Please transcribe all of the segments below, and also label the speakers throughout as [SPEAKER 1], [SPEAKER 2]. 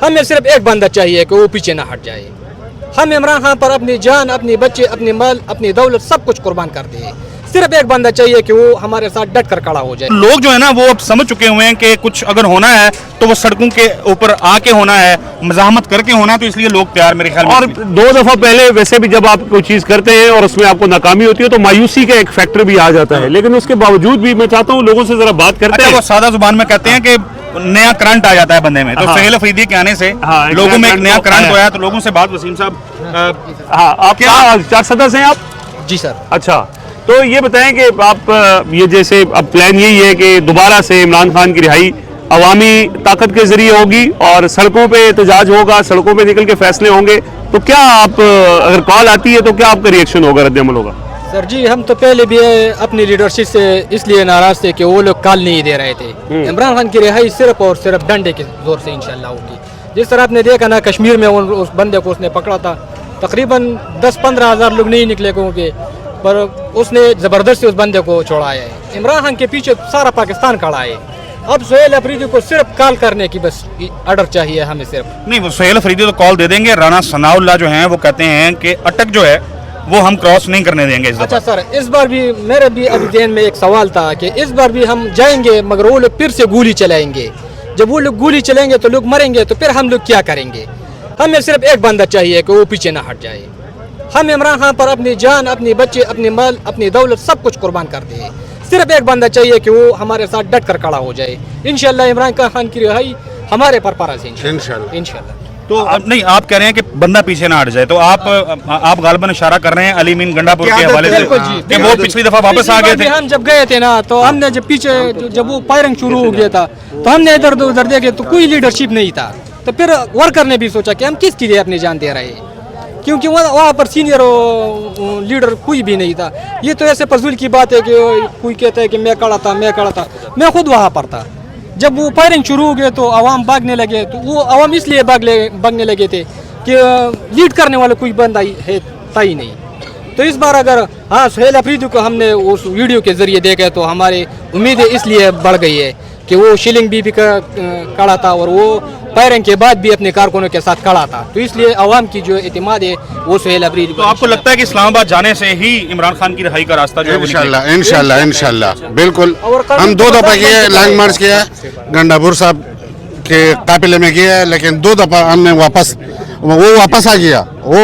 [SPEAKER 1] हमें सिर्फ एक बंदा चाहिए कि वो पीछे ना हट जाए। हम इमरान खान पर अपनी जान, अपने बच्चे, अपने माल, अपनी दौलत सब कुछ कुर्बान कर दिए। सिर्फ एक बंदा चाहिए कि वो हमारे साथ डट कर खड़ा हो जाए।
[SPEAKER 2] लोग जो है ना वो अब समझ चुके हुए हैं कि कुछ अगर होना है तो वो सड़कों के ऊपर आके होना है, मज़ाहमत करके होना है, तो इसलिए लोग तैयार मेरे ख्याल में।
[SPEAKER 3] और 2 दफा पहले वैसे भी जब आप कोई चीज करते हैं और उसमें आपको नाकामी होती है तो मायूसी का एक फैक्टर भी आ जाता है, लेकिन उसके बावजूद भी मैं चाहता हूँ लोगों से जरा बात करते हैं।
[SPEAKER 2] वो सादा जुबान में कहते हैं कि नया करंट आ जाता है बंदे में, तो सुहेल अफरीदी के आने से लोगों में एक नया करंट आया। तो लोगों से बात, वसीम साहब
[SPEAKER 3] आप क्या चार सदस्य हैं आप?
[SPEAKER 1] जी सर।
[SPEAKER 3] अच्छा, तो ये बताएं कि आप ये जैसे अब प्लान यही है कि दोबारा से इमरान खान की रिहाई अवामी ताकत के जरिए होगी और सड़कों पे एहतजाज होगा, सड़कों पे निकल के फैसले होंगे, तो क्या आप अगर कॉल आती है तो क्या आपका रिएक्शन होगा, रद्द-ए-अमल होगा?
[SPEAKER 1] सर जी, हम तो पहले भी अपनी लीडरशिप से इसलिए नाराज थे कि वो लोग कॉल नहीं दे रहे थे। इमरान खान की रिहाई सिर्फ और सिर्फ डंडे के जोर से इंशाल्लाह होगी। जिस तरह आपने देखा ना कश्मीर में उस बंदे को उसने पकड़ा था, तकरीबन 10-15 हज़ार लोग नहीं निकले होंगे, पर उसने ज़बरदस्ती उस बंदे को छोड़ाया है। इमरान खान के पीछे सारा पाकिस्तान खड़ा है। अब सुहेल अफरीदी को सिर्फ कॉल करने की बस ऑर्डर चाहिए हमें सिर्फ। नहीं,
[SPEAKER 2] वो सुहेल अफरीदी तो कॉल दे देंगे। राना सनाउल्लाह जो हैं वो कहते हैं कि अटक जो है वो हम क्रॉस नहीं करने देंगे।
[SPEAKER 1] अच्छा सर, इस बार भी मेरे भी अभी ذहन में एक सवाल था कि इस बार भी हम जाएंगे मगर वो लोग फिर से गोली चलाएंगे। जब वो लोग गोली चलाएंगे तो लोग मरेंगे, तो फिर हम लोग क्या करेंगे? हमें सिर्फ एक बंदा चाहिए कि वो पीछे ना हट जाए। हम इमरान खान पर अपनी जान, अपने बच्चे, अपने माल, अपनी दौलत सब कुछ कुर्बान कर दिए। सिर्फ एक बंदा चाहिए कि वो हमारे साथ डट कर खड़ा हो जाए। इंशाल्लाह इमरान खान की रिहाई हमारे पर फर्ज है इंशाल्लाह।
[SPEAKER 2] तो नहीं, आप कह रहे हैं कि बंदा पीछे ना हट जाए, तो आप गालिबन इशारा कर रहे हैं अली मीन गंडापुर के हवाले से कि वो पिछली दफा वापस आ गए थे।
[SPEAKER 1] हम जब गए थे ना तो हमने जब पीछे जब वो फायरिंग शुरू हो गया था तो हमने इधर उधर देखे तो कोई लीडरशिप नहीं था। तो फिर वर्कर ने भी सोचा कि हम किसके लिए अपनी जान दे रहे हैं, क्योंकि वहाँ पर सीनियर लीडर कोई भी नहीं था। ये तो ऐसे फजूल की बात है कि कोई कहता है कि मैं खड़ा था, मैं खुद वहाँ पर था। जब वो फायरिंग शुरू हो गए तो आवाम भागने लगे, तो वो आवाम इसलिए भागने लगे थे कि लीड करने वाला कोई बंदा था ही नहीं। तो इस बार अगर सुहेल अफरीदी को हमने उस वीडियो के जरिए देखा तो हमारी उम्मीदें इसलिए बढ़ गई है कि वो शिलिंग भी खड़ा था और वो फायरिंग के बाद भी अपने कारकुनों के साथ खड़ा था। तो इसलिए आवाम की जो एतमाद है वो सुहेल अफरीदी।
[SPEAKER 2] तो आपको लगता है कि इस्लामाबाद जाने से ही इमरान खान की रिहाई का रास्ता जो है
[SPEAKER 4] इंशाल्लाह बिल्कुल। हम 2 दफा किए, लॉन्ग मार्च किया, गंडापुर साहब के काफिले में किया, लेकिन 2 दफा हमने वो वापस आ गया। वो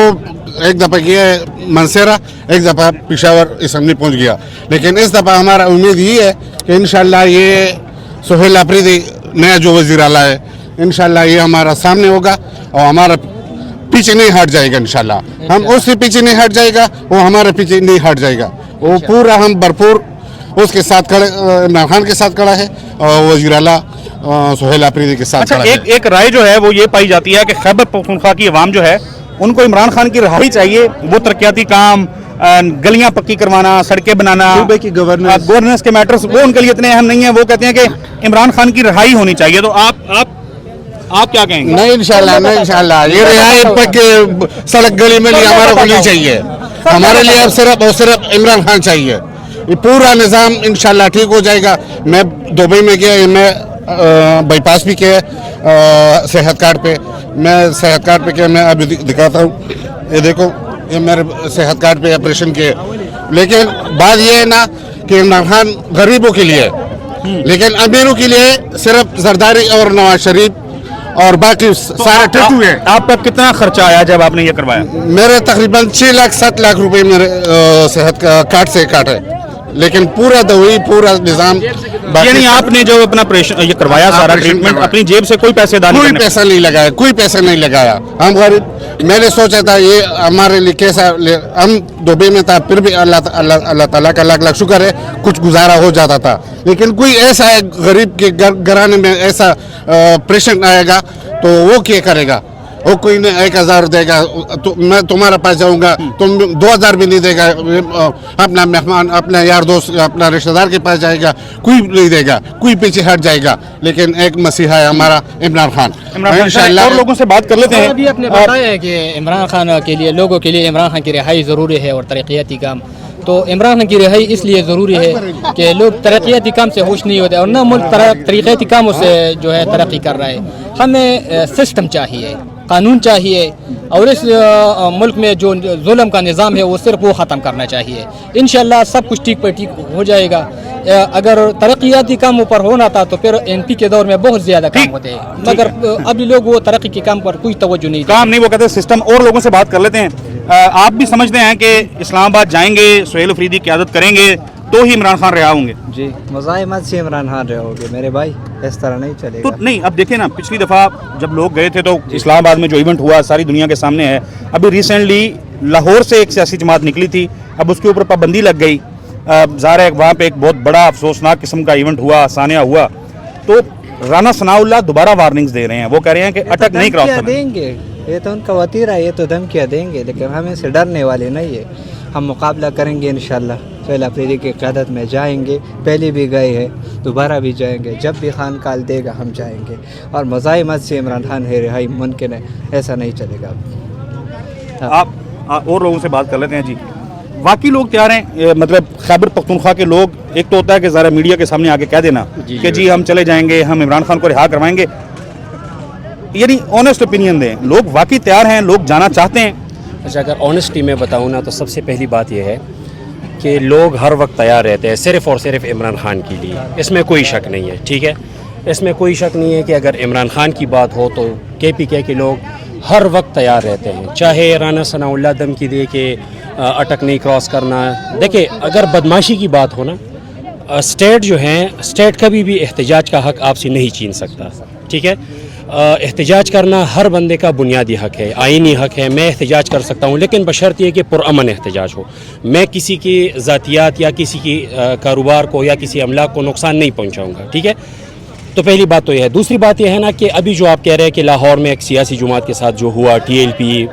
[SPEAKER 4] एक दफा किया मनसेरा, एक दफा पिशावर असेंबली पहुंच गया। लेकिन इस दफा हमारा उम्मीद ये है कि इंशाल्लाह ये सुहेल अफरीदी नया जो वजीर आला है, इंशाल्लाह ये हमारा सामने होगा और हमारा पीछे नहीं हट जाएगा। इंशाल्लाह हम उससे पीछे नहीं हट जाएगा, वो हमारे पीछे नहीं हट जाएगा। वो पूरा हम भरपूर उसके साथ खड़े, इमरान खान के साथ खड़ा है और वजीर आला सुहेल अफरीदी के साथ।
[SPEAKER 2] अच्छा, एक राय जो है वो ये पाई जाती है कि खैबर पख्तूनख्वा की अवाम जो है उनको इमरान खान की रिहाई चाहिए। वो तरक्याती काम, गलियां पक्की करवाना, सड़कें बनाना, की गवर्नेंस के मैटर्स वो उनके लिए इतने अहम नहीं है। वो कहते हैं कि इमरान खान की रिहाई होनी चाहिए। तो आप क्या कहेंगे?
[SPEAKER 4] नहीं, इंशाल्लाह ये रिहाई पक्की सड़क गली में हमारे को नहीं चाहिए। हमारे लिए अब सिर्फ और सिर्फ इमरान खान चाहिए। ये पूरा निज़ाम इंशाल्लाह ठीक हो जाएगा। मैं दुबई में गया, मैं बाईपास भी किया सेहत कार्ड पे, मैं सेहत कार्ड पे किया, मैं अभी दिखाता हूँ, ये देखो, ये मेरे सेहत कार्ड पे ऑपरेशन किए। लेकिन बात ये है ना कि इमरान खान गरीबों के लिए, लेकिन अमीरों के लिए सिर्फ जरदारी और नवाज शरीफ और बाकी सारे टैटू है।
[SPEAKER 2] आप पर कितना खर्चा आया जब आपने ये करवाया?
[SPEAKER 4] मेरे तकरीबन 6-7 लाख रुपए मेरे सेहत का कार्ड से काटे, लेकिन पूरा दवाई पूरा निजाम।
[SPEAKER 2] यानी आपने जो अपना ऑपरेशन ये करवाया सारा ट्रीटमेंट अपनी जेब से कोई पैसा
[SPEAKER 4] नहीं लगाया, कोई पैसा नहीं लगाया। हम गरीब, मैंने सोचा था ये हमारे लिए कैसा, हम दुबई में था फिर भी अल्लाह ताला का लाख शुक्र है कुछ गुजारा हो जाता था। लेकिन कोई ऐसा गरीब के घराने में ऐसा पेशेंट आएगा तो वो क्या करेगा? वो कोई ने 1000 देगा तो मैं तुम्हारे पास जाऊंगा, तुम 2000 भी नहीं देगा। अपना मेहमान, अपना यार दोस्त, अपना रिश्तेदार के पास जाएगा, कोई नहीं देगा, कोई पीछे हट जाएगा। लेकिन एक मसीहा है हमारा इमरान खान।
[SPEAKER 2] इंशाल्लाह और लोगों से बात कर लेते हैं।
[SPEAKER 1] अभी आपने बताया है कि इमरान खान के लिए, लोगों के लिए इमरान खान की रिहाई ज़रूरी है और तरक्याती काम। تو عمران خان کی رہائی اس لیے ضروری ہے کہ لوگ ترقیاتی کام سے خوش نہیں ہوتے اور نہ ملک ترقیاتی کاموں سے جو ہے ترقی کر رہا ہے. ہمیں سسٹم چاہیے, قانون چاہیے, اور اس ملک میں جو ظلم کا نظام ہے وہ صرف وہ ختم کرنا چاہیے. انشاءاللہ سب کچھ ٹھیک پر ٹھیک ہو جائے گا. اگر ترقیاتی کاموں پر ہونا تھا تو پھر این پی کے دور میں بہت زیادہ کام ہوتے ہیں, مگر ابھی لوگ وہ ترقی کے کام پر کوئی توجہ نہیں
[SPEAKER 2] کام نہیں, وہ کہتے ہیں سسٹم. اور لوگوں سے بات کر لیتے ہیں. آپ بھی سمجھتے ہیں کہ اسلام آباد جائیں گے, سہیل افریدی قیادت کریں گے تو ہی عمران خان رہا ہوں گے؟
[SPEAKER 5] جی مزاحمت سے عمران خان رہے ہوگے میرے بھائی, اس طرح نہیں چلے
[SPEAKER 2] تو
[SPEAKER 5] گا.
[SPEAKER 2] نہیں, اب دیکھیں نا, پچھلی دفعہ جب لوگ گئے تھے تو اسلام آباد میں جو ایونٹ ہوا ساری دنیا کے سامنے ہے. ابھی ریسنٹلی لاہور سے ایک سیاسی جماعت نکلی تھی, اب اس کے اوپر پابندی لگ گئی. ظاہر ہے وہاں پہ ایک بہت بڑا افسوسناک قسم کا ایونٹ ہوا, سانحہ ہوا. تو رانا ثناء اللہ دوبارہ وارننگز دے رہے ہیں, وہ کہہ رہے ہیں کہ اٹک نہیں کراس کرنا.
[SPEAKER 5] دیں گے, یہ تو ان کا وطیرہ ہے, یہ تو دھمکیاں دیں گے, لیکن ہم ان سے ڈرنے والے نہیں ہے. ہم مقابلہ کریں گے انشاءاللہ. سہیل افریدی کی قیادت میں جائیں گے, پہلے بھی گئے ہیں, دوبارہ بھی جائیں گے. جب بھی خان کال دے گا ہم جائیں گے. اور مزاحمت سے عمران خان ہے رہائی ممکن ہے, ایسا نہیں چلے گا.
[SPEAKER 2] آپ اور لوگوں سے بات کر لیتے ہیں. جی واقعی لوگ تیار ہیں, مطلب خیبر پختونخوا کے لوگ, ایک تو ہوتا ہے کہ ذرا میڈیا کے سامنے آ کے کہہ دینا کہ جی ہم چلے جائیں گے, ہم عمران خان کو رہا کروائیں گے, یعنی آنیسٹ اوپینین دیں. لوگ واقعی تیار ہیں, لوگ جانا چاہتے ہیں.
[SPEAKER 6] اچھا, اگر آنیسٹی میں بتاؤں نا تو سب سے پہلی بات یہ ہے کہ لوگ ہر وقت تیار رہتے ہیں صرف اور صرف عمران خان کے لیے. اس میں کوئی شک نہیں ہے, ٹھیک ہے, اس میں کوئی شک نہیں ہے کہ اگر عمران خان کی بات ہو تو کے پی کے لوگ ہر وقت تیار رہتے ہیں. چاہے رانا ثناء اللہ دھمکی دے کہ اٹک نہیں کراس کرنا. دیکھیں, اگر بدماشی کی بات ہو نا, اسٹیٹ جو ہیں, اسٹیٹ کبھی بھی احتجاج کا حق آپ سے نہیں چھین سکتا, ٹھیک ہے. احتجاج کرنا ہر بندے کا بنیادی حق ہے, آئینی حق ہے. میں احتجاج کر سکتا ہوں, لیکن بشرط یہ کہ پرامن احتجاج ہو. میں کسی کی ذاتیات یا کسی کی کاروبار کو یا کسی املاک کو نقصان نہیں پہنچاؤں گا, ٹھیک ہے. تو پہلی بات تو یہ ہے. دوسری بات یہ ہے نا کہ ابھی جو آپ کہہ رہے ہیں کہ لاہور میں ایک سیاسی جماعت کے ساتھ جو ہوا, ٹی ایل پی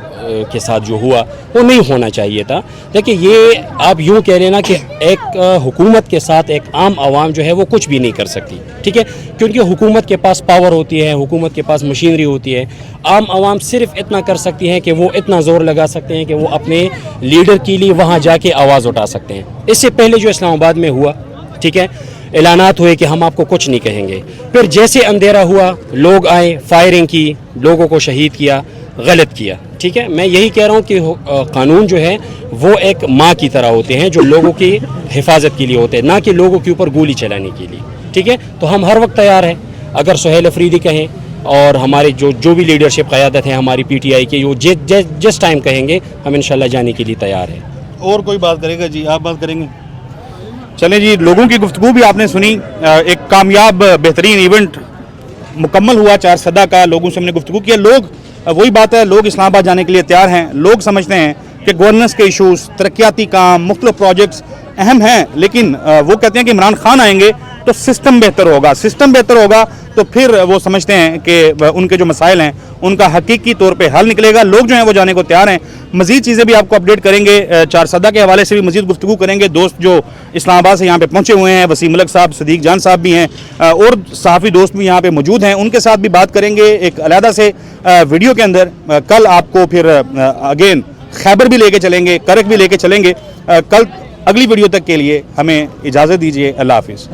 [SPEAKER 6] کے ساتھ جو ہوا, وہ نہیں ہونا چاہیے تھا. دیکھیں, یہ آپ یوں کہہ لینا کہ ایک حکومت کے ساتھ ایک عام عوام جو ہے وہ کچھ بھی نہیں کر سکتی, ٹھیک ہے, کیونکہ حکومت کے پاس پاور ہوتی ہے, حکومت کے پاس مشینری ہوتی ہے. عام عوام صرف اتنا کر سکتی ہیں کہ وہ اتنا زور لگا سکتے ہیں کہ وہ اپنے لیڈر کے لیے وہاں جا کے آواز اٹھا سکتے ہیں. اس سے پہلے جو اسلام آباد میں ہوا, ٹھیک ہے, اعلانات ہوئے کہ ہم آپ کو کچھ نہیں کہیں گے. پھر جیسے اندھیرا ہوا, لوگ آئے, فائرنگ کی, لوگوں کو شہید کیا, غلط کیا, ٹھیک ہے. میں یہی کہہ رہا ہوں کہ قانون جو ہے وہ ایک ماں کی طرح ہوتے ہیں جو لوگوں کی حفاظت کے لیے ہوتے ہیں, نہ کہ لوگوں کے اوپر گولی چلانے کے لیے, ٹھیک ہے. تو ہم ہر وقت تیار ہیں. اگر سہیل افریدی کہیں اور ہمارے جو بھی لیڈرشپ قیادت ہے ہماری پی ٹی آئی کے, وہ جس ٹائم کہیں گے ہم انشاءاللہ جانے کے لیے تیار ہیں.
[SPEAKER 2] اور کوئی بات کرے گا؟ جی آپ بات کریں گے. چلیں جی, لوگوں کی گفتگو بھی آپ نے سنی. ایک کامیاب بہترین ایونٹ مکمل ہوا 4 صدہ کا. لوگوں سے ہم نے گفتگو کیا. لوگ وہی بات ہے, لوگ اسلام آباد جانے کے لیے تیار ہیں. لوگ سمجھتے ہیں کہ گورننس کے ایشوز, ترقیاتی کام, مختلف پروجیکٹس اہم ہیں, لیکن وہ کہتے ہیں کہ عمران خان آئیں گے تو سسٹم بہتر ہوگا. سسٹم بہتر ہوگا تو پھر وہ سمجھتے ہیں کہ ان کے جو مسائل ہیں ان کا حقیقی طور پہ حل نکلے گا. لوگ جو ہیں وہ جانے کو تیار ہیں. مزید چیزیں بھی آپ کو اپڈیٹ کریں گے. 4 صدہ کے حوالے سے بھی مزید گفتگو کریں گے. دوست جو اسلام آباد سے یہاں پہ پہنچے ہوئے ہیں, وسیم ملک صاحب, صدیق جان صاحب بھی ہیں, اور صحافی دوست بھی یہاں پہ موجود ہیں, ان کے ساتھ بھی بات کریں گے ایک علیحدہ سے ویڈیو کے اندر. کل آپ کو پھر اگین خیبر بھی لے کے چلیں گے, کرک بھی لے کے چلیں گے. کل اگلی ویڈیو تک کے لیے ہمیں اجازت دیجیے. اللہ حافظ.